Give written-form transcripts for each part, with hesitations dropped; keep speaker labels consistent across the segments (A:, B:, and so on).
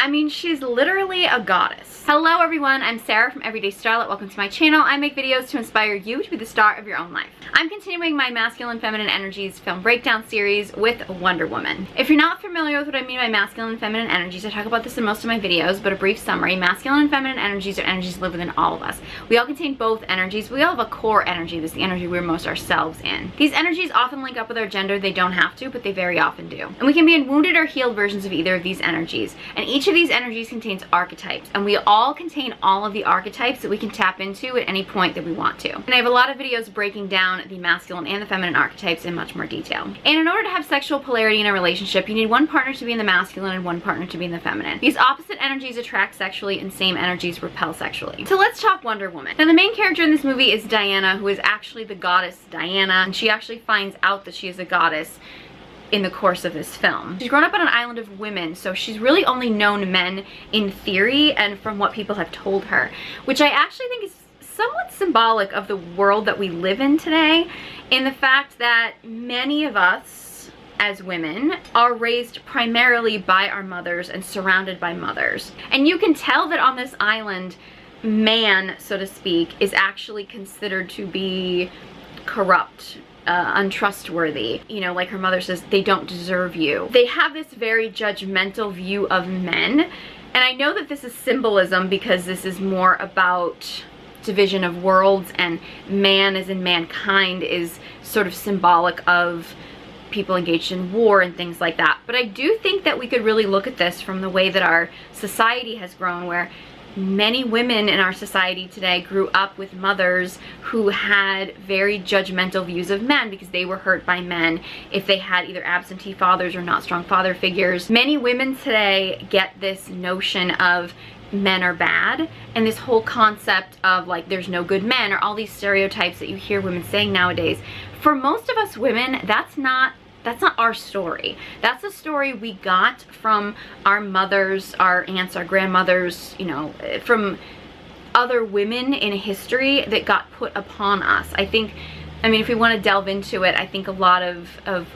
A: I mean, she's literally a goddess. Hello everyone, I'm Sarah from Everyday Starlet. Welcome to my channel. I make videos to inspire you to be the star of your own life. I'm continuing my masculine feminine energies film breakdown series with Wonder Woman. If you're not familiar with what I mean by masculine and feminine energies, I talk about this in most of my videos, but a brief summary. Masculine and feminine energies are energies that live within all of us. We all contain both energies. We all have a core energy. This is the energy we're most ourselves in. These energies often link up with our gender. They don't have to, but they very often do. And we can be in wounded or healed versions of either of these energies. And each of these energies contains archetypes, and we all contain all of the archetypes that we can tap into at any point that we want to. And I have a lot of videos breaking down the masculine and the feminine archetypes in much more detail. And in order to have sexual polarity in a relationship, you need one partner to be in the masculine and one partner to be in the feminine. These opposite energies attract sexually and same energies repel sexually. So let's talk Wonder Woman. Now the main character in this movie is Diana, who is actually the goddess Diana, and she actually finds out that she is a goddess in the course of this film. She's grown up on an island of women, so she's really only known men in theory and from what people have told her, which I actually think is somewhat symbolic of the world that we live in today, in the fact that many of us as women are raised primarily by our mothers and surrounded by mothers. And you can tell that on this island, man, so to speak, is actually considered to be corrupt, untrustworthy. You know, like her mother says, they don't deserve you. They have this very judgmental view of men, and I know that this is symbolism because this is more about division of worlds, and man as in mankind is sort of symbolic of people engaged in war and things like that. But I do think that we could really look at this from the way that our society has grown, where many women in our society today grew up with mothers who had very judgmental views of men because they were hurt by men if they had either absentee fathers or not strong father figures. Many women today get this notion of men are bad, and this whole concept of like there's no good men, or all these stereotypes that you hear women saying nowadays. For most of us women, that's not our story. That's a story we got from our mothers, our aunts, our grandmothers, you know, from other women in history that got put upon us. I mean, if we want to delve into it, I think a lot of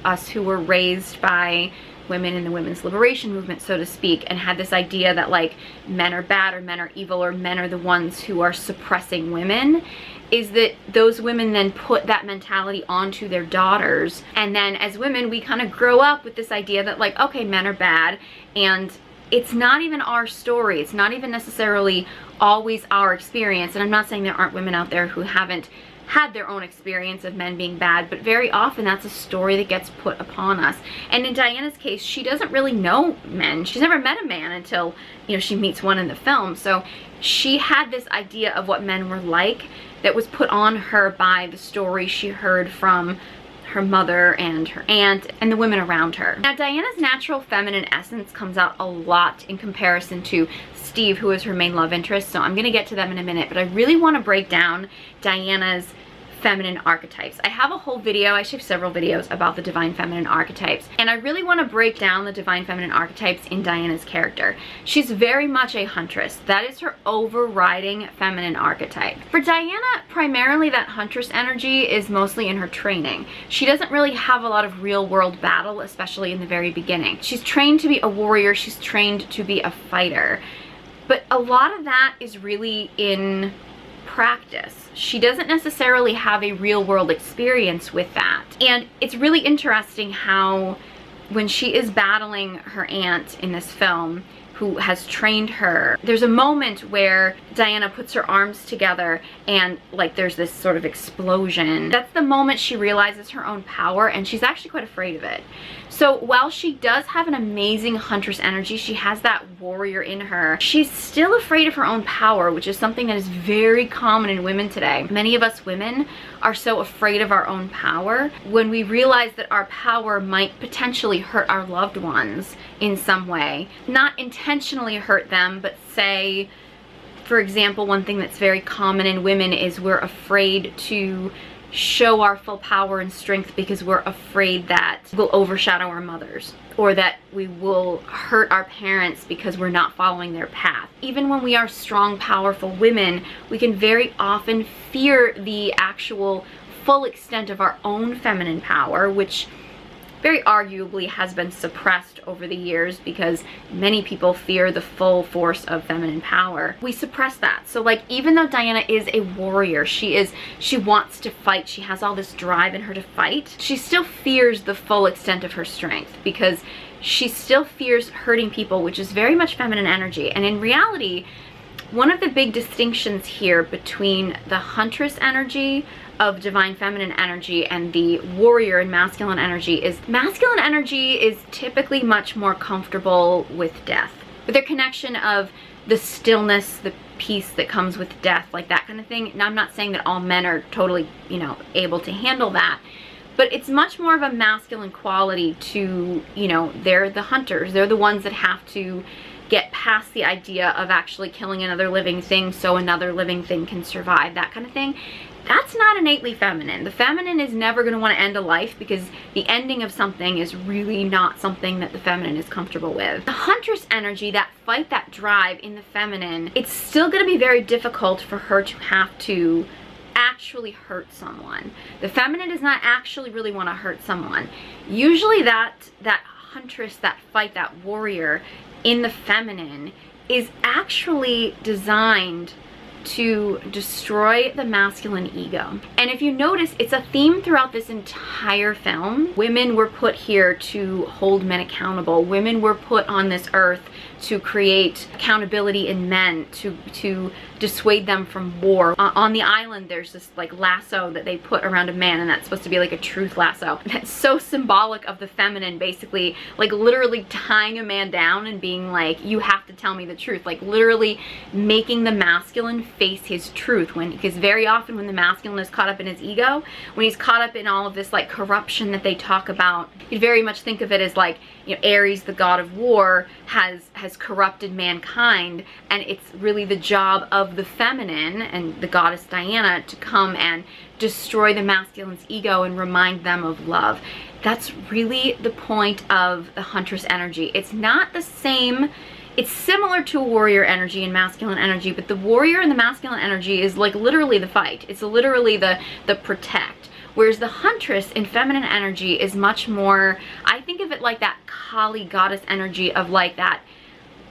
A: us who were raised by women in the women's liberation movement, so to speak, and had this idea that like men are bad or men are evil or men are the ones who are suppressing women, is that those women then put that mentality onto their daughters. And then as women, we kind of grow up with this idea that like, okay, men are bad, and it's not even our story. It's not even necessarily always our experience. And I'm not saying there aren't women out there who haven't had their own experience of men being bad, but very often that's a story that gets put upon us. And in Diana's case, she doesn't really know men. She's never met a man until, you know, she meets one in the film. So she had this idea of what men were like that was put on her by the story she heard from her mother and her aunt and the women around her. Now Diana's natural feminine essence comes out a lot in comparison to Steve, who is her main love interest, so I'm gonna get to them in a minute, but I really want to break down Diana's feminine archetypes. I have a whole video, I actually have several videos about the Divine Feminine Archetypes, and I really want to break down the Divine Feminine Archetypes in Diana's character. She's very much a Huntress. That is her overriding feminine archetype. For Diana, primarily that Huntress energy is mostly in her training. She doesn't really have a lot of real world battle, especially in the very beginning. She's trained to be a warrior, she's trained to be a fighter, but a lot of that is really in practice. She doesn't necessarily have a real world experience with that. And it's really interesting how when she is battling her aunt in this film, who has trained her, there's a moment where Diana puts her arms together and like there's this sort of explosion. That's the moment she realizes her own power, and she's actually quite afraid of it. So while she does have an amazing Huntress energy, she has that warrior in her, she's still afraid of her own power, which is something that is very common in women today. Many of us women are so afraid of our own power when we realize that our power might potentially hurt our loved ones in some way. Not intentionally hurt them, but say, for example, one thing that's very common in women is we're afraid to show our full power and strength because we're afraid that we'll overshadow our mothers, or that we will hurt our parents because we're not following their path. Even when we are strong, powerful women, we can very often fear the actual full extent of our own feminine power, which very arguably has been suppressed over the years because many people fear the full force of feminine power. We suppress that. So like, even though Diana is a warrior, she wants to fight, she has all this drive in her to fight, she still fears the full extent of her strength because she still fears hurting people, which is very much feminine energy. And in reality, one of the big distinctions here between the Huntress energy of divine feminine energy and the warrior and masculine energy is masculine energy is typically much more comfortable with death, with their connection of the stillness, the peace that comes with death, like that kind of thing. Now, I'm not saying that all men are totally, you know, able to handle that, but it's much more of a masculine quality to, you know, they're the hunters, they're the ones that have to get past the idea of actually killing another living thing so another living thing can survive, that kind of thing. That's not innately feminine. The feminine is never going to want to end a life because the ending of something is really not something that the feminine is comfortable with. The Huntress energy, that fight, that drive in the feminine, it's still going to be very difficult for her to have to actually hurt someone. The feminine does not actually really want to hurt someone. Usually that Huntress, that fight, that warrior in the feminine is actually designed to destroy the masculine ego. And if you notice, it's a theme throughout this entire film. Women were put here to hold men accountable. Women were put on this earth to create accountability in men, to dissuade them from war. On the island, there's this like lasso that they put around a man, and that's supposed to be like a truth lasso. That's so symbolic of the feminine, basically, like literally tying a man down and being like, you have to tell me the truth, like literally making the masculine face his truth. Because very often when the masculine is caught up in his ego, when he's caught up in all of this like corruption that they talk about, you very much think of it as like, you know, Ares, the god of war, has corrupted mankind, and it's really the job of the feminine and the goddess Diana to come and destroy the masculine's ego and remind them of love. That's really the point of the Huntress energy. It's not the same. It's similar to a warrior energy and masculine energy, but the warrior and the masculine energy is like literally the fight. It's literally the protect. Whereas the Huntress in feminine energy is much more, I think of it like that Kali goddess energy of like that,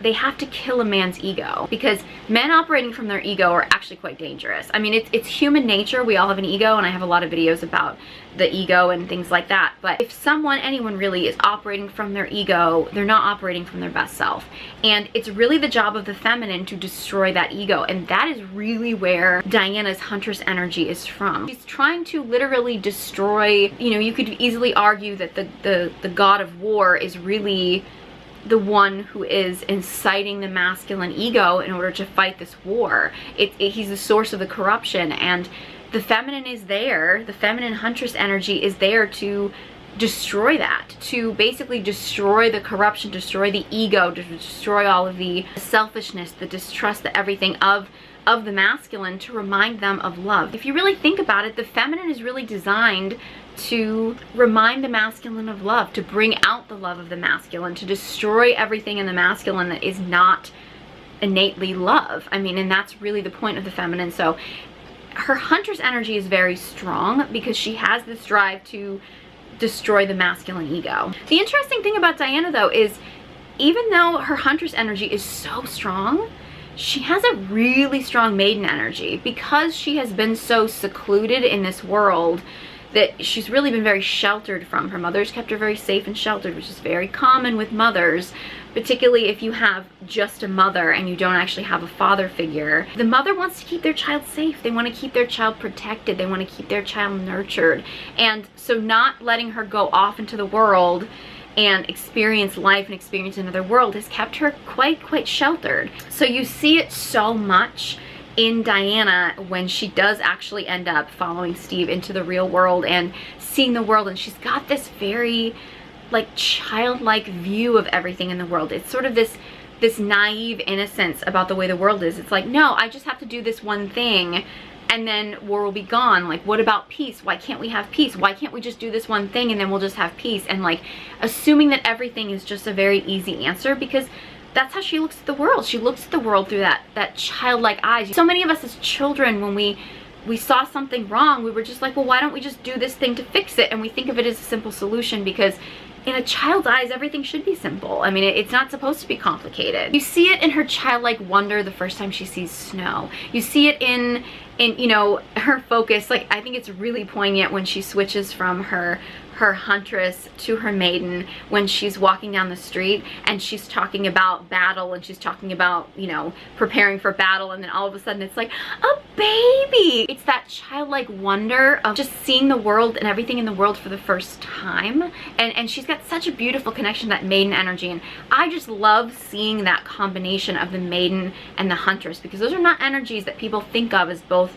A: they have to kill a man's ego, because men operating from their ego are actually quite dangerous. I mean, it's human nature. We all have an ego, and I have a lot of videos about the ego and things like that. But if anyone really is operating from their ego, they're not operating from their best self. And it's really the job of the feminine to destroy that ego. And that is really where Diana's Huntress energy is from. She's trying to literally destroy, you know, you could easily argue that the god of war is really the one who is inciting the masculine ego in order to fight this war. He's the source of the corruption, and the feminine is there. The feminine Huntress energy is there to destroy that, to basically destroy the corruption, destroy the ego, to destroy all of the selfishness, the distrust, the everything of the masculine, to remind them of love. If you really think about it, the feminine is really designed to remind the masculine of love, to bring out the love of the masculine, to destroy everything in the masculine that is not innately love. I mean, and that's really the point of the feminine. So her Huntress energy is very strong because she has this drive to destroy the masculine ego. The interesting thing about Diana, though, is even though her Huntress energy is so strong, she has a really strong maiden energy because she has been so secluded in this world that she's really been very sheltered from. Her mother's kept her very safe and sheltered, which is very common with mothers, particularly if you have just a mother and you don't actually have a father figure. The mother wants to keep their child safe. They want to keep their child protected. They want to keep their child nurtured. And so not letting her go off into the world and experience life and experience another world has kept her quite sheltered. So you see it so much in Diana when she does actually end up following Steve into the real world and seeing the world, and she's got this very like childlike view of everything in the world. It's sort of this naive innocence about the way the world is. It's like, no, I just have to do this one thing and then war will be gone. Like, what about peace? Why can't we have peace? Why can't we just do this one thing and then we'll just have peace? And like assuming that everything is just a very easy answer, because that's how she looks at the world. She looks at the world through that childlike eyes. So many of us as children, when we we saw something wrong, we were just like, well, why don't we just do this thing to fix it? And we think of it as a simple solution because in a child's eyes, everything should be simple. I mean, it's not supposed to be complicated. You see it in her childlike wonder the first time she sees snow. You see it in you know, her focus. Like, I think it's really poignant when she switches from her Huntress to her Maiden, when she's walking down the street and she's talking about battle and she's talking about, you know, preparing for battle, and then all of a sudden it's like a baby. It's that childlike wonder of just seeing the world and everything in the world for the first time, and she's got such a beautiful connection to that Maiden energy. And I just love seeing that combination of the Maiden and the Huntress, because those are not energies that people think of as both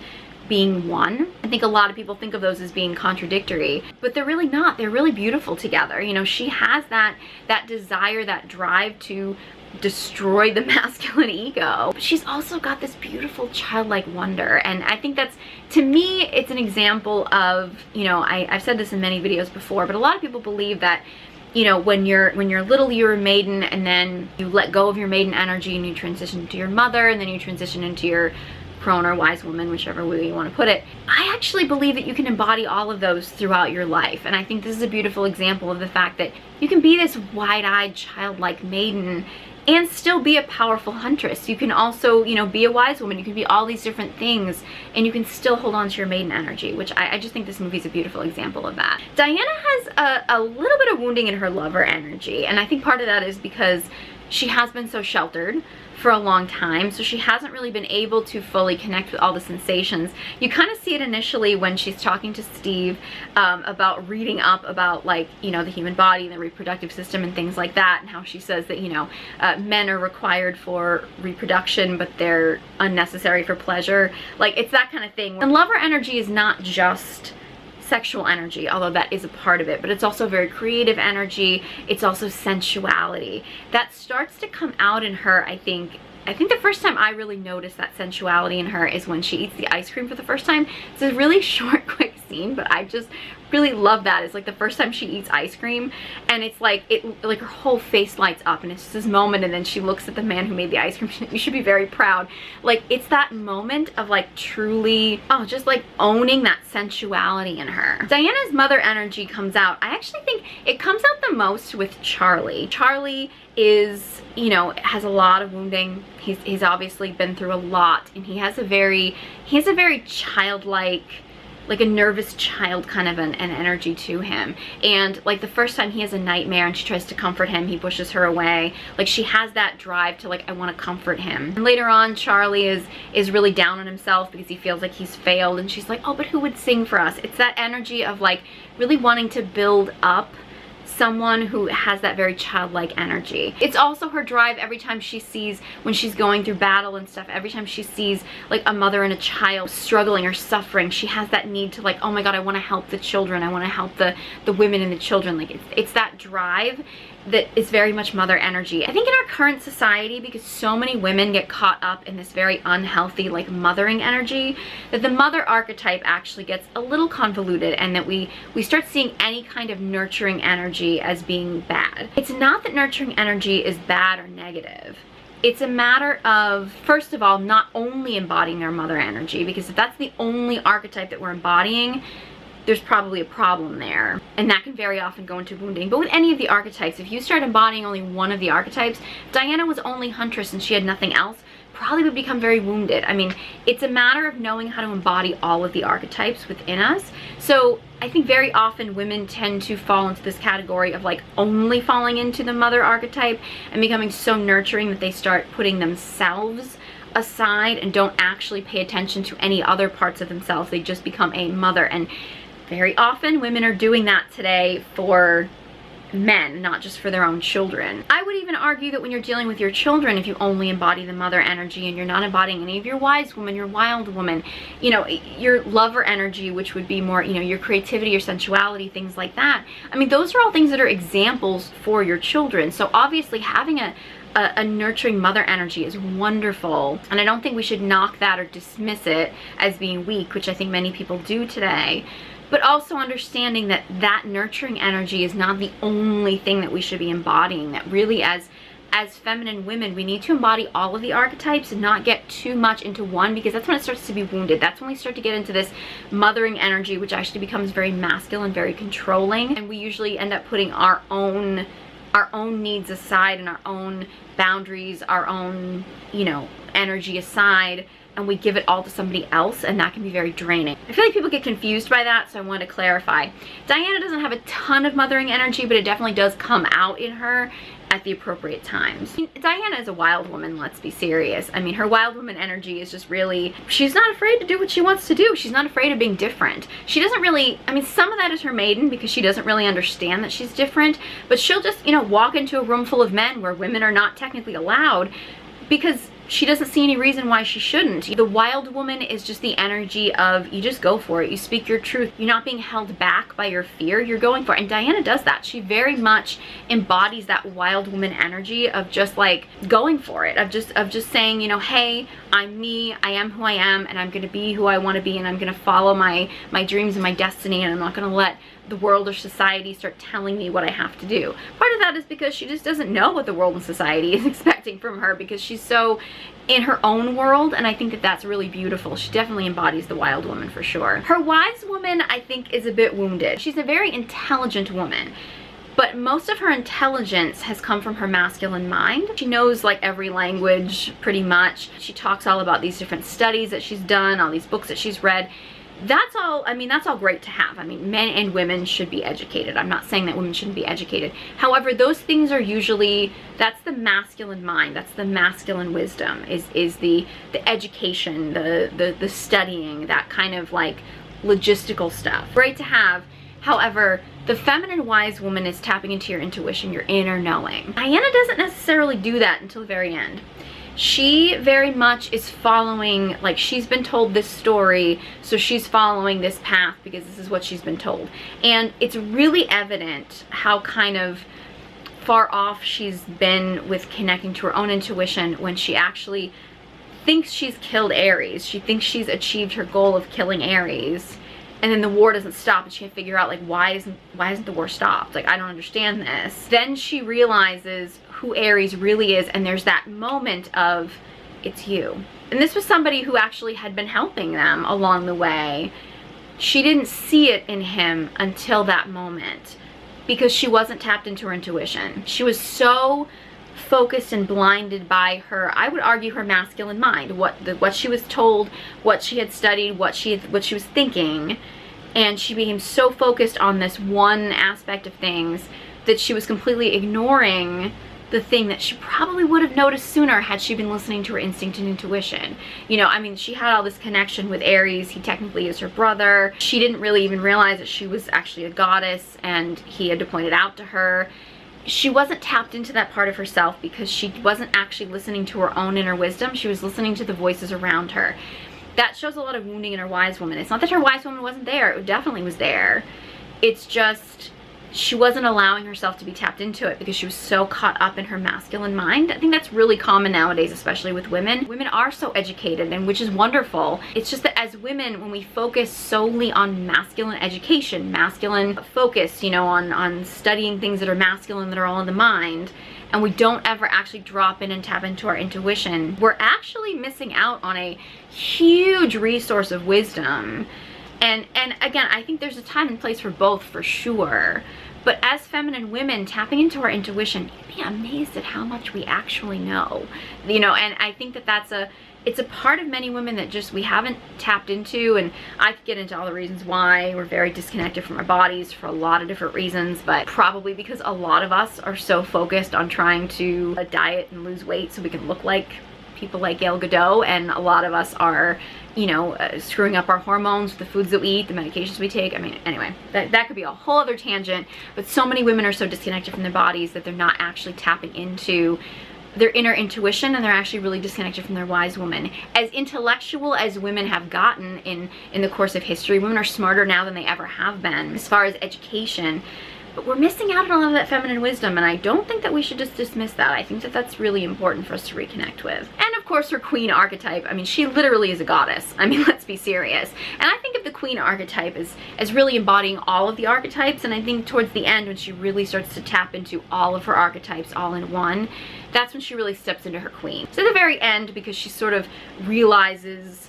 A: being one. I think a lot of people think of those as being contradictory, but they're really not. They're really beautiful together. You know, she has that desire, that drive to destroy the masculine ego, but she's also got this beautiful childlike wonder. And I think that's, to me, it's an example of, you know, I've said this in many videos before, but a lot of people believe that, you know, when you're little, you're a maiden, and then you let go of your maiden energy and you transition to your mother, and then you transition into your crone or wise woman, whichever way you want to put it. I actually believe that you can embody all of those throughout your life, and I think this is a beautiful example of the fact that you can be this wide-eyed childlike maiden and still be a powerful huntress. You can also, you know, be a wise woman. You can be all these different things, and you can still hold on to your maiden energy, which I just think this movie is a beautiful example of that. Diana has a little bit of wounding in her lover energy, and I think part of that is because she has been so sheltered for a long time, so she hasn't really been able to fully connect with all the sensations. You kind of see it initially when she's talking to Steve about reading up about, like, you know, the human body and the reproductive system and things like that, and how she says that, you know, men are required for reproduction, but they're unnecessary for pleasure. Like, it's that kind of thing. And lover energy is not just sexual energy, although that is a part of it, but it's also very creative energy. It's also sensuality that starts to come out in her. I think the first time I really noticed that sensuality in her is when she eats the ice cream for the first time. It's a really short, quick scene, but I just really love that. It's like the first time she eats ice cream, and it's like like her whole face lights up, and it's just this moment, and then she looks at the man who made the ice cream. You should be very proud. Like, it's that moment of, like, truly, oh, just like owning that sensuality in her. Diana's mother energy comes out. I actually think it comes out the most with Charlie. Charlie is, you know, has a lot of wounding. He's obviously been through a lot, and he has a very childlike, like a nervous child kind of an energy to him. And like the first time he has a nightmare and she tries to comfort him, he pushes her away. Like, she has that drive to, like, I want to comfort him. And later on, Charlie is really down on himself because he feels like he's failed, and she's like, oh, but who would sing for us? It's that energy of, like, really wanting to build up someone who has that very childlike energy. It's also her drive every time she sees, when she's going through battle and stuff, every time she sees, like, a mother and a child struggling or suffering, she has that need to, like, oh my god, I want to help the children, I want to help the women and the children. Like, it's that drive that is very much mother energy. I think in our current society, because so many women get caught up in this very unhealthy, like, mothering energy, that the mother archetype actually gets a little convoluted, and that we start seeing any kind of nurturing energy as being bad. It's not that nurturing energy is bad or negative. It's a matter of, first of all, not only embodying our mother energy, because if that's the only archetype that we're embodying, there's probably a problem there, and that can very often go into wounding. But with any of the archetypes, if you start embodying only one of the archetypes, Diana was only Huntress and she had nothing else, probably would become very wounded. I mean, it's a matter of knowing how to embody all of the archetypes within us. So I think very often women tend to fall into this category of, like, only falling into the mother archetype and becoming so nurturing that they start putting themselves aside and don't actually pay attention to any other parts of themselves. They just become a mother. And very often women are doing that today for men, not just for their own children. I would even argue that when you're dealing with your children, if you only embody the mother energy and you're not embodying any of your wise woman, your wild woman, you know, your lover energy, which would be more, you know, your creativity, your sensuality, things like that. I mean, those are all things that are examples for your children. So obviously having a nurturing mother energy is wonderful, and I don't think we should knock that or dismiss it as being weak, which I think many people do today. But also understanding that that nurturing energy is not the only thing that we should be embodying, that really as as feminine women, we need to embody all of the archetypes and not get too much into one, because that's when it starts to be wounded. That's when we start to get into this mothering energy, which actually becomes very masculine, very controlling, and we usually end up putting our own needs aside and our own boundaries, our own, you know, energy aside, and we give it all to somebody else, and that can be very draining. I feel like people get confused by that, so I want to clarify. Diana doesn't have a ton of mothering energy, but it definitely does come out in her at the appropriate times. Diana is a wild woman, let's be serious. I mean, her wild woman energy is just really, she's not afraid to do what she wants to do. She's not afraid of being different. She doesn't really, I mean, some of that is her maiden, because she doesn't really understand that she's different, but she'll just, you know, walk into a room full of men where women are not technically allowed, because she doesn't see any reason why she shouldn't. The wild woman is just the energy of, you just go for it. You speak your truth. You're not being held back by your fear. You're going for it. And Diana does that. She very much embodies that wild woman energy of just like going for it. Of just saying, you know, hey, I'm me. I am who I am, and I'm going to be who I want to be, and I'm going to follow my dreams and my destiny, and I'm not going to let the world or society start telling me what I have to do. Part of that is because she just doesn't know what the world and society is expecting from her, because she's so in her own world, and I think that that's really beautiful. She definitely embodies the wild woman for sure. Her wise woman, I think, is a bit wounded. She's a very intelligent woman, but most of her intelligence has come from her masculine mind. She knows like every language pretty much. She talks all about these different studies that she's done, all these books that she's read. That's all, I mean, that's all great to have. I mean, men and women should be educated. I'm not saying that women shouldn't be educated. However, those things are usually, that's the masculine mind, that's the masculine wisdom, is the education, the studying, that kind of like logistical stuff. Great to have. However, the feminine wise woman is tapping into your intuition, your inner knowing. Diana doesn't necessarily do that until the very end. She very much is following, like, she's been told this story, so she's following this path because this is what she's been told. And it's really evident how kind of far off she's been with connecting to her own intuition when she actually thinks she's killed Ares. She thinks she's achieved her goal of killing Ares, and then the war doesn't stop, and she can't figure out, like, why isn't the war stopped? Like, I don't understand this. Then she realizes who Ares really is, and there's that moment of, it's you. And this was somebody who actually had been helping them along the way. She didn't see it in him until that moment, because she wasn't tapped into her intuition. She was so focused and blinded by her, I would argue, her masculine mind, what she was told, what she had studied, what she was thinking, and she became so focused on this one aspect of things that she was completely ignoring the thing that she probably would have noticed sooner had she been listening to her instinct and intuition. You know, I mean, she had all this connection with Ares. He technically is her brother. She didn't really even realize that she was actually a goddess, and he had to point it out to her. She wasn't tapped into that part of herself because she wasn't actually listening to her own inner wisdom. She was listening to the voices around her. That shows a lot of wounding in her wise woman. It's not that her wise woman wasn't there. It definitely was there. It's just she wasn't allowing herself to be tapped into it because she was so caught up in her masculine mind. I think that's really common nowadays, especially with women. Women are so educated, and which is wonderful. It's just that as women, when we focus solely on masculine education, masculine focus, you know, on studying things that are masculine, that are all in the mind, and we don't ever actually drop in and tap into our intuition, we're actually missing out on a huge resource of wisdom. And again, I think there's a time and place for both, for sure. But as feminine women, tapping into our intuition, you'd be amazed at how much we actually know. You know, and I think that it's a part of many women that just we haven't tapped into, and I could get into all the reasons why. We're very disconnected from our bodies for a lot of different reasons, but probably because a lot of us are so focused on trying to diet and lose weight so we can look like people like Gail Godot, and a lot of us are, you know, screwing up our hormones, the foods that we eat, the medications we take. I mean, anyway, that could be a whole other tangent, but so many women are so disconnected from their bodies that they're not actually tapping into their inner intuition, and they're actually really disconnected from their wise woman. As intellectual as women have gotten in the course of history, women are smarter now than they ever have been as far as education, but we're missing out on a lot of that feminine wisdom, and I don't think that we should just dismiss that. I think that that's really important for us to reconnect with. And of course, her queen archetype, I mean, she literally is a goddess. I mean, let's be serious. And I think if the queen archetype as really embodying all of the archetypes, and I think towards the end when she really starts to tap into all of her archetypes all in one, that's when she really steps into her queen. So at the very end, because she sort of realizes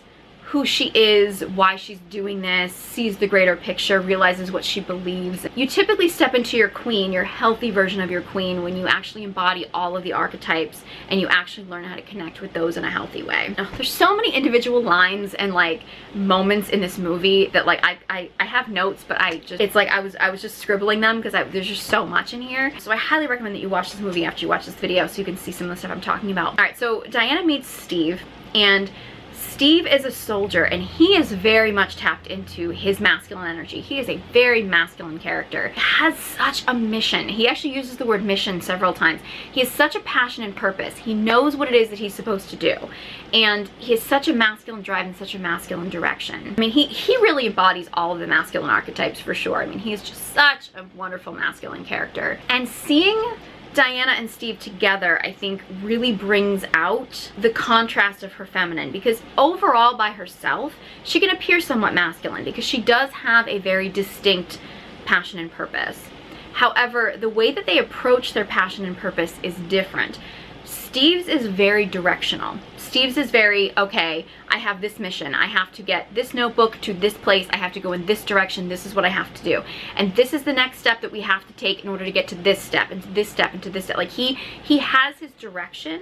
A: who she is, why she's doing this, sees the greater picture, realizes what she believes. You typically step into your queen, your healthy version of your queen, when you actually embody all of the archetypes and you actually learn how to connect with those in a healthy way. Now, there's so many individual lines and like moments in this movie that like I have notes, but it's like I was just scribbling them because there's just so much in here. So I highly recommend that you watch this movie after you watch this video so you can see some of the stuff I'm talking about. All right, so Diana meets Steve, and Steve is a soldier, and he is very much tapped into his masculine energy. He is a very masculine character. He has such a mission. He actually uses the word mission several times. He has such a passion and purpose. He knows what it is that he's supposed to do. And he has such a masculine drive and such a masculine direction. I mean, he really embodies all of the masculine archetypes for sure. I mean, he is just such a wonderful masculine character. And seeing Diana and Steve together, I think, really brings out the contrast of her feminine, because overall by herself she can appear somewhat masculine because she does have a very distinct passion and purpose. However, the way that they approach their passion and purpose is different. Steve's is very directional. Steve's is very, okay, I have this mission. I have to get this notebook to this place. I have to go in this direction. This is what I have to do. And this is the next step that we have to take in order to get to this step, and to this step, and to this step. Like he has his direction,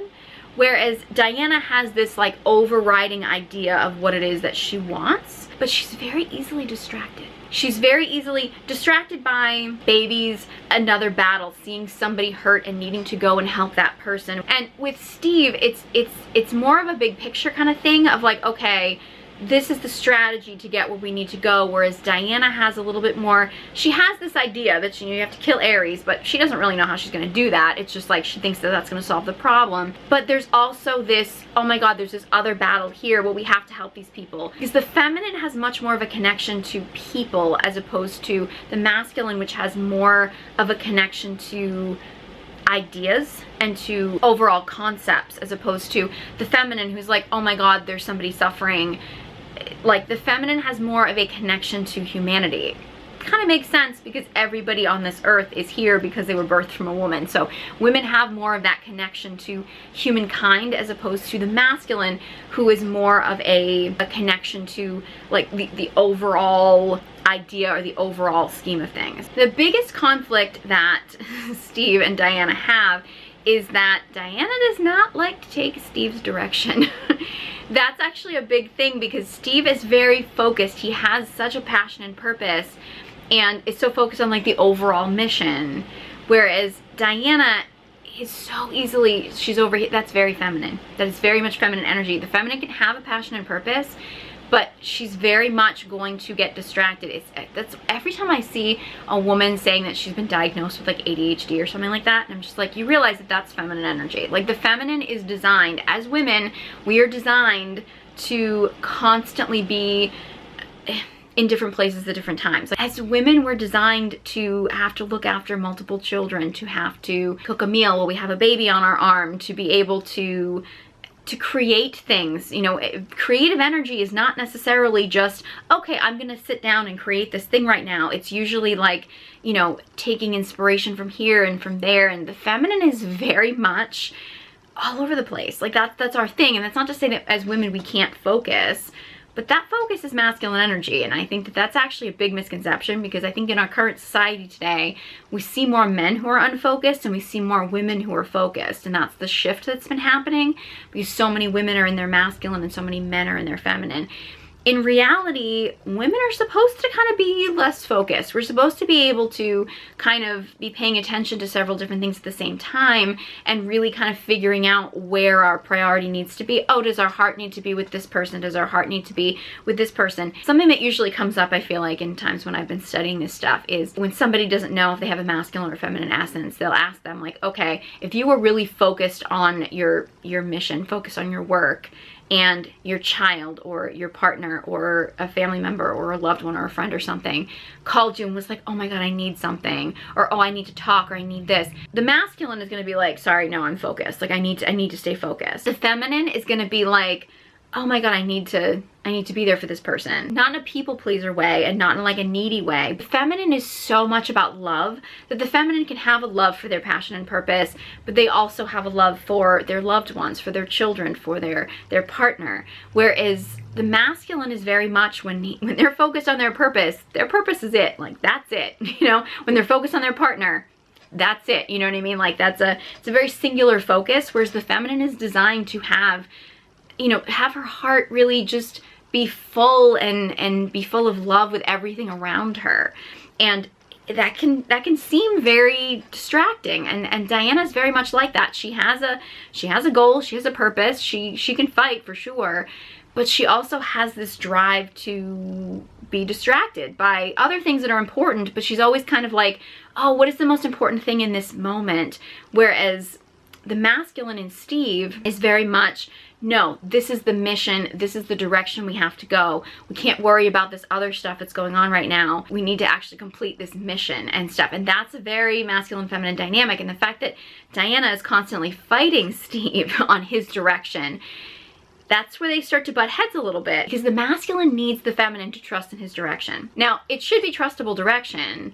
A: whereas Diana has this like overriding idea of what it is that she wants, but she's very easily distracted. She's very easily distracted by babies, another battle, seeing somebody hurt and needing to go and help that person. And with Steve, it's more of a big picture kind of thing of like, okay, this is the strategy to get where we need to go, whereas Diana has a little bit more. She has this idea that you have to kill Ares, but she doesn't really know how she's going to do that. It's just like she thinks that that's going to solve the problem. But there's also this, oh my god, there's this other battle here where we have to help these people. Because the feminine has much more of a connection to people as opposed to the masculine, which has more of a connection to ideas and to overall concepts, as opposed to the feminine, who's like, oh my god, there's somebody suffering. Like, the feminine has more of a connection to humanity. Kind of makes sense because everybody on this earth is here because they were birthed from a woman. So women have more of that connection to humankind, as opposed to the masculine, who is more of a connection to like the overall idea or the overall scheme of things. The biggest conflict that Steve and Diana have is that Diana does not like to take Steve's direction. That's actually a big thing because Steve is very focused. He has such a passion and purpose and is so focused on like the overall mission, whereas Diana is so easily, she's over here. That's very feminine. That is very much feminine energy. The feminine can have a passion and purpose, but she's very much going to get distracted. That's every time I see a woman saying that she's been diagnosed with like ADHD or something like that, and I'm just like, you realize that that's feminine energy. Like, the feminine is designed, as women, we are designed to constantly be in different places at different times. As women, we're designed to have to look after multiple children, to have to cook a meal while we have a baby on our arm, to be able to create things. You know, creative energy is not necessarily just, okay, I'm gonna sit down and create this thing right now. It's usually like, you know, taking inspiration from here and from there, and the feminine is very much all over the place. Like, that's our thing, and that's not to say that as women we can't focus, but that focus is masculine energy, and I think that that's actually a big misconception, because I think in our current society today, we see more men who are unfocused and we see more women who are focused, and that's the shift that's been happening, because so many women are in their masculine and so many men are in their feminine. In reality, women are supposed to kind of be less focused. We're supposed to be able to kind of be paying attention to several different things at the same time and really kind of figuring out where our priority needs to be. Oh, does our heart need to be with this person? Does our heart need to be with this person? Something that usually comes up, I feel like, in times when I've been studying this stuff is when somebody doesn't know if they have a masculine or feminine essence, they'll ask them like, okay, if you were really focused on your mission, focused on your work, and your child or your partner or a family member or a loved one or a friend or something called you and was like, oh my god, I need something, or oh, I need to talk, or I need this, the masculine is going to be like, sorry, no, I'm focused. Like, I need to stay focused. The feminine is going to be like, oh my God, I need to be there for this person. Not in a people pleaser way and not in like a needy way. The feminine is so much about love that the feminine can have a love for their passion and purpose, but they also have a love for their loved ones, for their children, for their partner. Whereas the masculine is very much when they're focused on their purpose is it. Like, that's it. You know, when they're focused on their partner, that's it. You know what I mean? Like, it's a very singular focus, whereas the feminine is designed to have, you know, have her heart really just be full and be full of love with everything around her. And that can seem very distracting, and Diana's very much like that. She has a goal, she has a purpose, she can fight for sure, but she also has this drive to be distracted by other things that are important, but she's always kind of like, oh, what is the most important thing in this moment? Whereas the masculine in Steve is very much, no, this is the mission, this is the direction we have to go. We can't worry about this other stuff that's going on right now. We need to actually complete this mission and stuff. And that's a very masculine feminine dynamic. And the fact that Diana is constantly fighting Steve on his direction, that's where they start to butt heads a little bit, because the masculine needs the feminine to trust in his direction. Now, it should be trustable direction,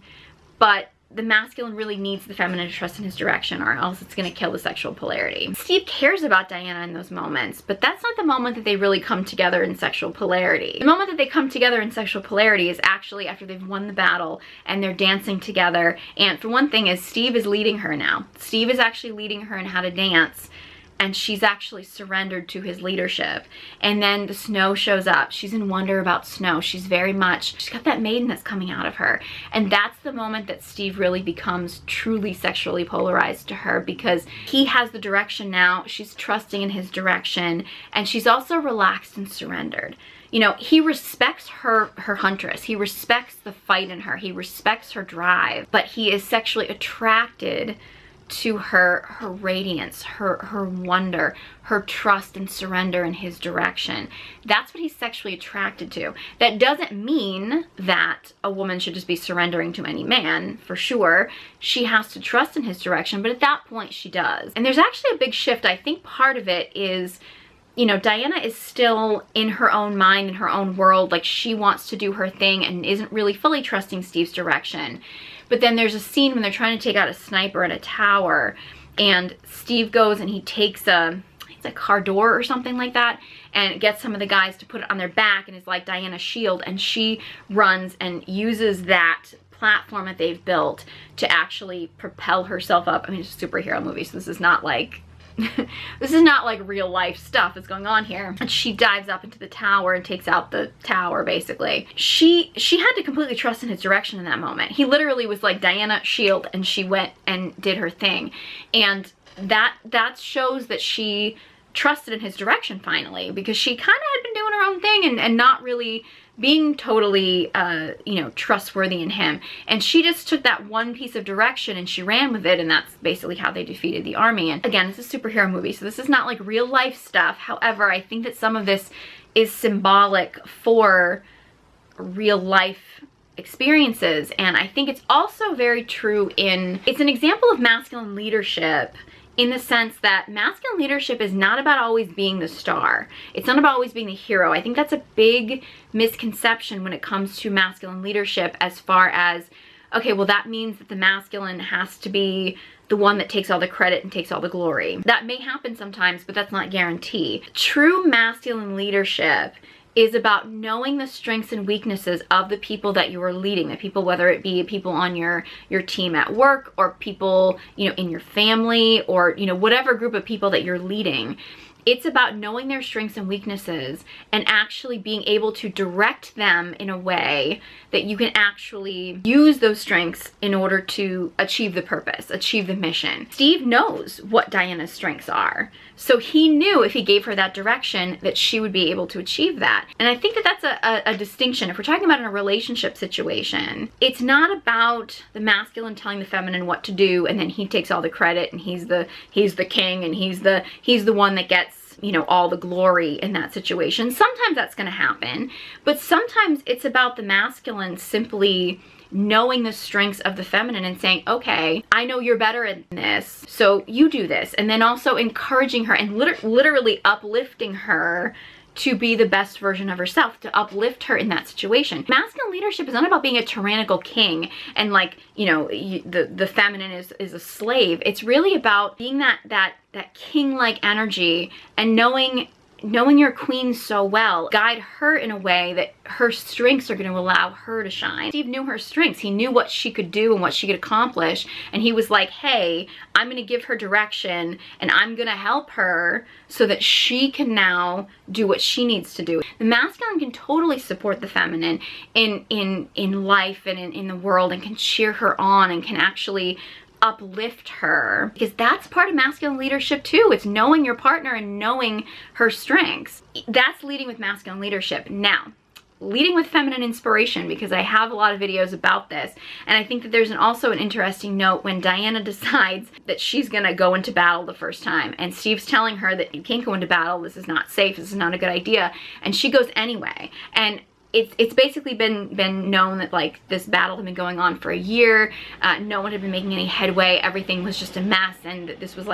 A: but the masculine really needs the feminine to trust in his direction, or else it's going to kill the sexual polarity. Steve cares about Diana in those moments, but that's not the moment that they really come together in sexual polarity. The moment that they come together in sexual polarity is actually after they've won the battle and they're dancing together. And for one thing, is Steve is leading her now. Steve is actually leading her in how to dance, and she's actually surrendered to his leadership. And then the Snow shows up. She's in wonder about Snow. She's got that maiden that's coming out of her. And that's the moment that Steve really becomes truly sexually polarized to her, because he has the direction now. She's trusting in his direction, and she's also relaxed and surrendered. You know, he respects her Huntress. He respects the fight in her. He respects her drive, but he is sexually attracted to her radiance, her wonder, her trust and surrender in his direction. That's what he's sexually attracted to. That doesn't mean that a woman should just be surrendering to any man, for sure. She has to trust in his direction, but at that point she does. And there's actually a big shift. I think part of it is, you know, Diana is still in her own mind, in her own world. Like, she wants to do her thing and isn't really fully trusting Steve's direction. But then there's a scene when they're trying to take out a sniper at a tower, and Steve goes and he takes it's a car door or something like that, and gets some of the guys to put it on their back and is like Diana's shield, and she runs and uses that platform that they've built to actually propel herself up. I mean, it's a superhero movie, so this is not like this is not like real life stuff that's going on here. And she dives up into the tower and takes out the tower, basically. She had to completely trust in his direction in that moment. He literally was like, Diana, shield, and she went and did her thing. And that shows that she trusted in his direction finally, because she kind of had been doing her own thing and not really being totally, you know, trustworthy in him. And she just took that one piece of direction and she ran with it, and that's basically how they defeated the army. And again, it's a superhero movie, so this is not like real life stuff. However, I think that some of this is symbolic for real life experiences, and I think it's also very true it's an example of masculine leadership, in the sense that masculine leadership is not about always being the star. It's not about always being the hero. I think that's a big misconception when it comes to masculine leadership, as far as, okay, well, that means that the masculine has to be the one that takes all the credit and takes all the glory. That may happen sometimes, but that's not a guarantee. True masculine leadership is about knowing the strengths and weaknesses of the people that you are leading, the people, whether it be people on your team at work, or people, you know, in your family, or, you know, whatever group of people that you're leading. It's about knowing their strengths and weaknesses and actually being able to direct them in a way that you can actually use those strengths in order to achieve the purpose, achieve the mission. Steve knows what Diana's strengths are. So he knew if he gave her that direction that she would be able to achieve that. And I think that that's a distinction. If we're talking about in a relationship situation, it's not about the masculine telling the feminine what to do and then he takes all the credit and he's the king and he's the one that gets, you know, all the glory in that situation. Sometimes that's going to happen, but sometimes it's about the masculine simply knowing the strengths of the feminine and saying, okay, I know you're better at this, so you do this. And then also encouraging her and literally uplifting her, to be the best version of herself, to uplift her in that situation. Masculine leadership is not about being a tyrannical king and like, you know, the feminine is a slave. It's really about being that king-like energy and knowing your queen so well, guide her in a way that her strengths are going to allow her to shine. Steve knew her strengths. He knew what she could do and what she could accomplish. And he was like, hey, I'm going to give her direction and I'm going to help her so that she can now do what she needs to do. The masculine can totally support the feminine in life and in the world, and can cheer her on and can actually uplift her, because that's part of masculine leadership too. It's knowing your partner and knowing her strengths. That's leading with masculine leadership. Now, leading with feminine inspiration, because I have a lot of videos about this, and I think that there's also an interesting note when Diana decides that she's gonna go into battle the first time, and Steve's telling her that you can't go into battle, this is not safe, this is not a good idea, and she goes anyway. And it's basically been known that like this battle had been going on for a year. No one had been making any headway. Everything was just a mess, and this was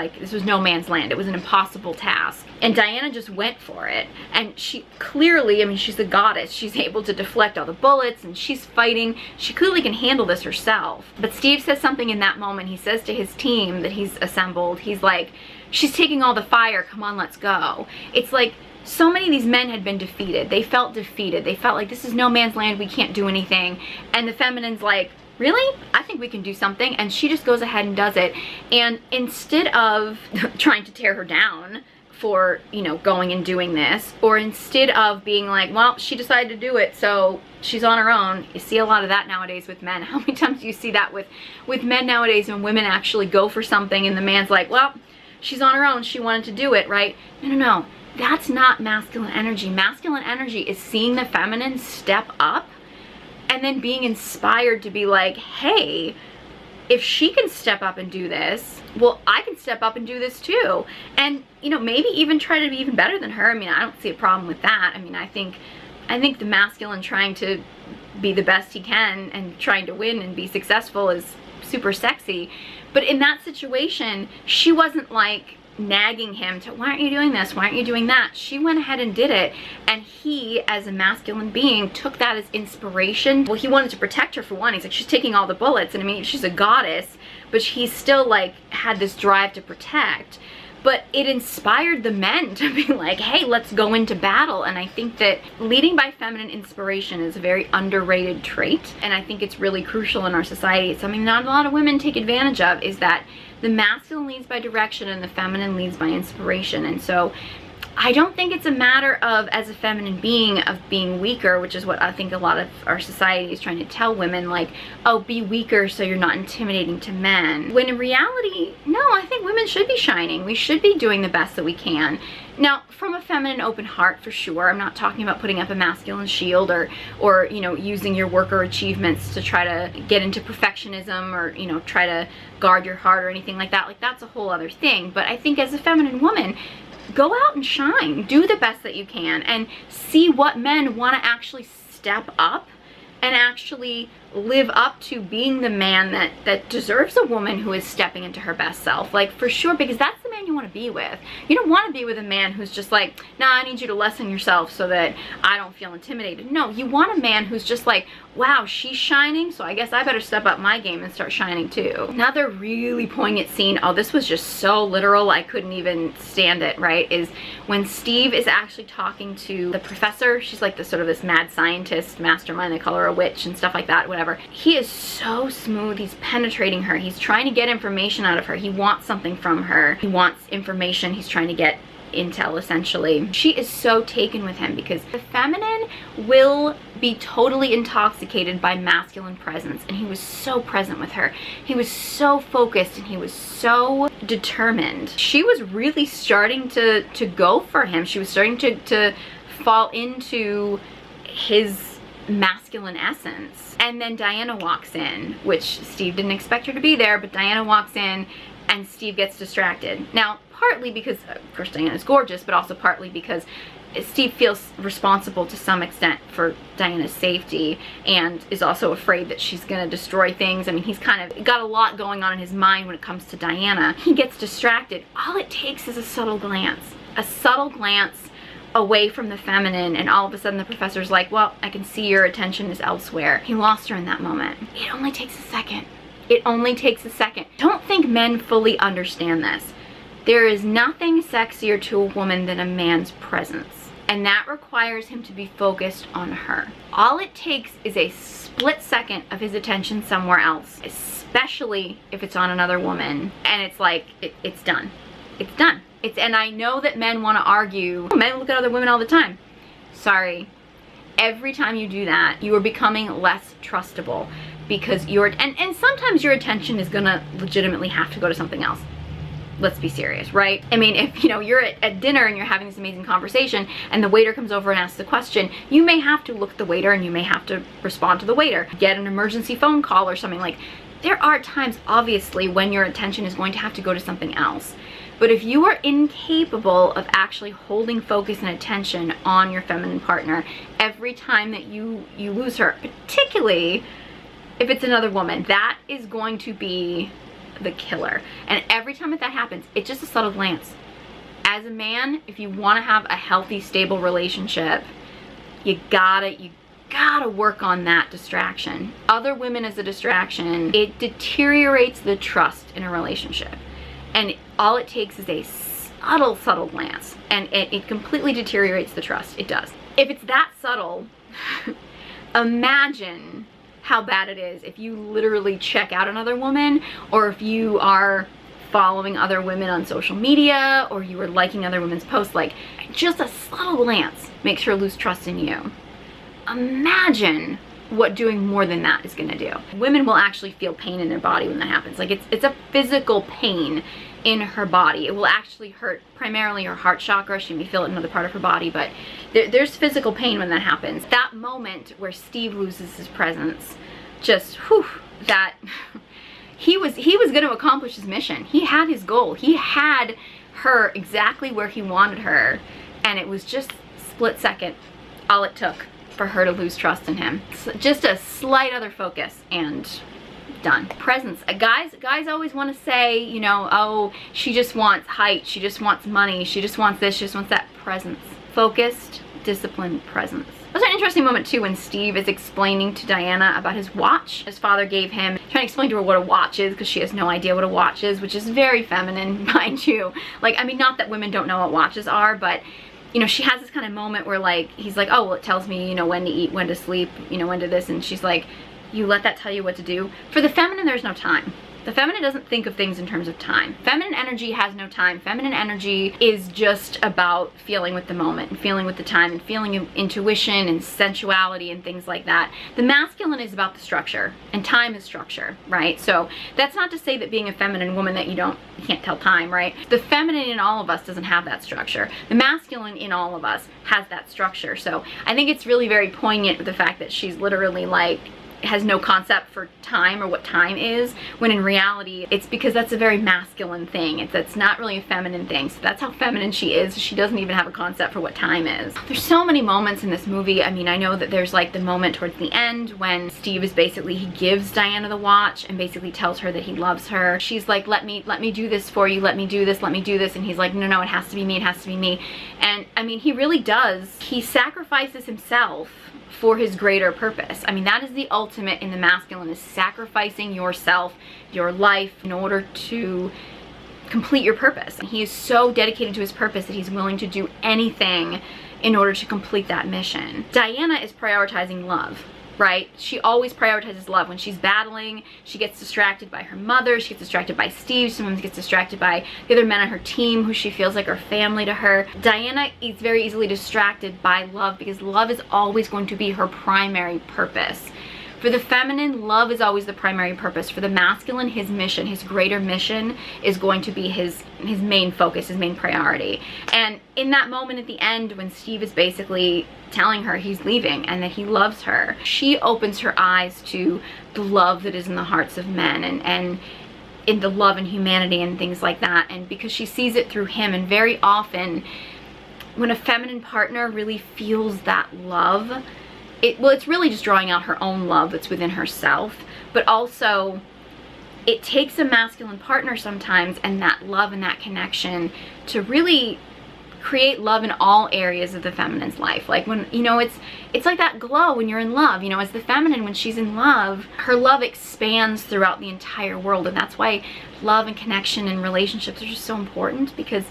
A: no man's land. It was an impossible task. And Diana just went for it. And she clearly, I mean, she's a goddess. She's able to deflect all the bullets, and she's fighting. She clearly can handle this herself. But Steve says something in that moment. He says to his team that he's assembled, he's like, she's taking all the fire. Come on, let's go. It's like, so many of these men had been defeated. They felt defeated. They felt like this is no man's land. We can't do anything. And the feminine's like, really? I think we can do something. And she just goes ahead and does it. And instead of trying to tear her down for, you know, going and doing this, or instead of being like, well, she decided to do it, so she's on her own. You see a lot of that nowadays with men. How many times do you see that with men nowadays when women actually go for something and the man's like, well, she's on her own. She wanted to do it, right? No. That's not masculine energy. Masculine energy is seeing the feminine step up and then being inspired to be like, hey, if she can step up and do this, well, I can step up and do this too. And, you know, maybe even try to be even better than her. I mean, I don't see a problem with that. I mean, I think the masculine trying to be the best he can and trying to win and be successful is super sexy. But in that situation, she wasn't like nagging him to, why aren't you doing this? Why aren't you doing that? She went ahead and did it. And he, as a masculine being, took that as inspiration. Well, he wanted to protect her for one. He's like, she's taking all the bullets. And I mean, she's a goddess, but he's still like had this drive to protect. But it inspired the men to be like, hey, let's go into battle. And I think that leading by feminine inspiration is a very underrated trait. And I think it's really crucial in our society. It's something not a lot of women take advantage of, is that the masculine leads by direction and the feminine leads by inspiration. And so I don't think it's a matter of, as a feminine being, of being weaker, which is what I think a lot of our society is trying to tell women, like, oh, be weaker so you're not intimidating to men. When in reality, no, I think women should be shining. We should be doing the best that we can. Now, from a feminine open heart, for sure. I'm not talking about putting up a masculine shield or you know, using your work or achievements to try to get into perfectionism or, you know, try to guard your heart or anything like that. Like, that's a whole other thing. But I think as a feminine woman, go out and shine. Do the best that you can and see what men want to actually step up and actually live up to being the man that deserves a woman who is stepping into her best self. Like, for sure, because that's the man you want to be with. You don't want to be with a man who's just like, nah, I need you to lessen yourself so that I don't feel intimidated. No, you want a man who's just like, wow, she's shining, so I guess I better step up my game and start shining too. Another really poignant scene, oh, this was just so literal, I couldn't even stand it, right, is when Steve is actually talking to the professor. She's like this mad scientist mastermind, they call her a witch and stuff like that, whatever. He is so smooth. He's penetrating her. He's trying to get information out of her. He wants something from her. He wants information. He's trying to get intel, essentially. She is so taken with him because the feminine will be totally intoxicated by masculine presence, and he was so present with her. He was so focused and he was so determined. She was really starting to go for him. She was starting to fall into his masculine essence. And then Diana walks in, which Steve didn't expect her to be there, but Diana walks in and Steve gets distracted. Now, partly because, of course, Diana's gorgeous, but also partly because Steve feels responsible to some extent for Diana's safety and is also afraid that she's gonna destroy things. I mean, he's kind of got a lot going on in his mind when it comes to Diana. He gets distracted. All it takes is a subtle glance away from the feminine, and all of a sudden the professor's like, well, I can see your attention is elsewhere. He lost her in that moment. It only takes a second. It only takes a second. Don't think men fully understand this. There is nothing sexier to a woman than a man's presence, and that requires him to be focused on her. All it takes is a split second of his attention somewhere else, especially if it's on another woman, and it's like, it's done. It's done. And I know that men want to argue, men look at other women all the time. Sorry. Every time you do that, you are becoming less trustable, because and sometimes your attention is gonna legitimately have to go to something else. Let's be serious, right? I mean, if you're at dinner and you're having this amazing conversation and the waiter comes over and asks the question, you may have to look at the waiter and you may have to respond to the waiter, get an emergency phone call or something. Like, there are times, obviously, when your attention is going to have to go to something else. But if you are incapable of actually holding focus and attention on your feminine partner every time that you lose her, particularly if it's another woman, that is going to be the killer. And every time that happens, it's just a subtle glance. As a man, if you want to have a healthy, stable relationship, you gotta work on that distraction. Other women as a distraction, it deteriorates the trust in a relationship. And all it takes is a subtle glance, and it completely deteriorates the trust. It does. If it's that subtle, imagine how bad it is if you literally check out another woman, or if you are following other women on social media, or you are liking other women's posts. Like, just a subtle glance makes her lose trust in you. Imagine what doing more than that is gonna do. Women will actually feel pain in their body when that happens. Like, it's a physical pain in her body. It will actually hurt primarily her heart chakra. She may feel it in another part of her body, but there's physical pain when that happens. That moment where Steve loses his presence, just whew, that he was going to accomplish his mission. He had his goal. He had her exactly where he wanted her, and it was just split second all it took for her to lose trust in him. So just a slight other focus and done. Presence. Guys always want to say, oh, she just wants height, she just wants money, she just wants this, she just wants that. Presence. Focused, disciplined presence. That's an interesting moment too, when Steve is explaining to Diana about his watch. His father gave him, trying to explain to her what a watch is, because she has no idea what a watch is, which is very feminine, mind you. Like, I mean, not that women don't know what watches are, but she has this kind of moment where, like, he's like, oh, well, it tells me, when to eat, when to sleep, when to this, and she's like, you let that tell you what to do? For the feminine, there's no time. The feminine doesn't think of things in terms of time. Feminine energy has no time. Feminine energy is just about feeling with the moment and feeling with the time and feeling intuition and sensuality and things like that. The masculine is about the structure, and time is structure, right? So that's not to say that being a feminine woman that you can't tell time, right? The feminine in all of us doesn't have that structure. The masculine in all of us has that structure. So I think it's really very poignant with the fact that she's literally like, has no concept for time or what time is, when in reality it's because that's a very masculine thing. That's not really a feminine thing. So that's how feminine she is. She doesn't even have a concept for what time is. There's so many moments in this movie. I mean, I know that there's like the moment towards the end when Steve is basically, he gives Diana the watch and basically tells her that he loves her. She's like, let me do this for you, let me do this, and he's like, no, it has to be me, it has to be me. And I mean, he really does. He sacrifices himself for his greater purpose. I mean, that is the ultimate in the masculine, is sacrificing yourself, your life, in order to complete your purpose. And he is so dedicated to his purpose that he's willing to do anything in order to complete that mission. Diana is prioritizing love, right? She always prioritizes love. When she's battling, she gets distracted by her mother, she gets distracted by Steve, sometimes gets distracted by the other men on her team who she feels like are family to her. Diana is very easily distracted by love, because love is always going to be her primary purpose. For the feminine, love is always the primary purpose. For the masculine, his mission, his greater mission, is going to be his main focus, his main priority. And in that moment at the end, when Steve is basically telling her he's leaving and that he loves her, she opens her eyes to the love that is in the hearts of men, and in the love and humanity and things like that. And because she sees it through him, and very often when a feminine partner really feels that love, it's really just drawing out her own love that's within herself, but also it takes a masculine partner sometimes and that love and that connection to really create love in all areas of the feminine's life. Like when, you know, it's like that glow when you're in love, you know, as the feminine, when she's in love, her love expands throughout the entire world. And that's why love and connection and relationships are just so important, because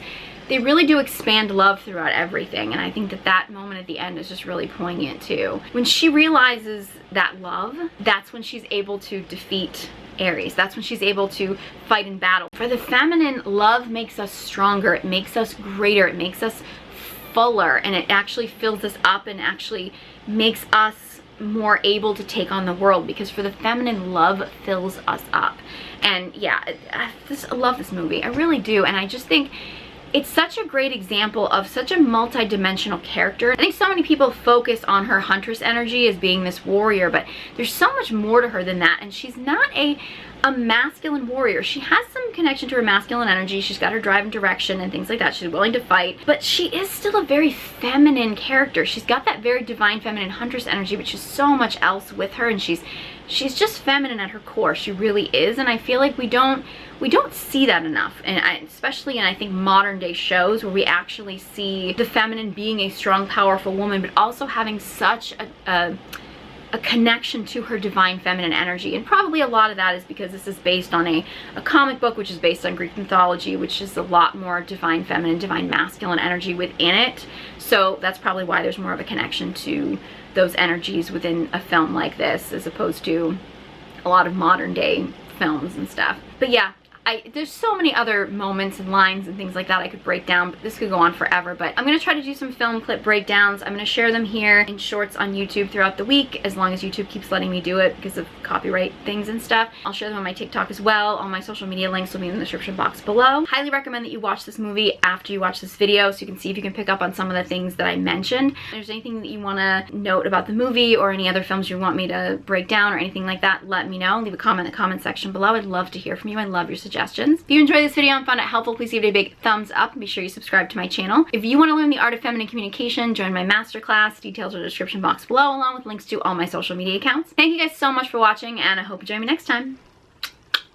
A: they really do expand love throughout everything. And I think that that moment at the end is just really poignant too. When she realizes that love, that's when she's able to defeat Aries. That's when she's able to fight in battle. For the feminine, love makes us stronger. It makes us greater. It makes us fuller, and it actually fills us up and actually makes us more able to take on the world, because for the feminine, love fills us up. And yeah, I love this movie. I really do. And I just think it's such a great example of such a multi-dimensional character. I think so many people focus on her Huntress energy as being this warrior, but there's so much more to her than that. And she's not a masculine warrior. She has some connection to her masculine energy. She's got her drive and direction and things like that. She's willing to fight, but she is still a very feminine character. She's got that very divine feminine Huntress energy, which is so much else with her, and she's just feminine at her core. She really is. And I feel like we don't see that enough, and especially in, I think, modern day shows where we actually see the feminine being a strong, powerful woman, but also having such a connection to her divine feminine energy. And probably a lot of that is because this is based on a comic book, which is based on Greek mythology, which is a lot more divine feminine, divine masculine energy within it. So that's probably why there's more of a connection to those energies within a film like this, as opposed to a lot of modern day films and stuff. But yeah, there's so many other moments and lines and things like that I could break down, but this could go on forever. But I'm going to try to do some film clip breakdowns. I'm going to share them here in shorts on YouTube throughout the week, as long as YouTube keeps letting me do it because of copyright things and stuff. I'll share them on my TikTok as well. All my social media links will be in the description box below. Highly recommend that you watch this movie after you watch this video, so you can see if you can pick up on some of the things that I mentioned. If there's anything that you want to note about the movie or any other films you want me to break down or anything like that, let me know. Leave a comment in the comment section below. I'd love to hear from you. I love your suggestions. If you enjoyed this video and found it helpful, please give it a big thumbs up and be sure you subscribe to my channel. If you want to learn the art of feminine communication, join my masterclass. Details are in the description box below, along with links to all my social media accounts. Thank you guys so much for watching, and I hope you join me next time.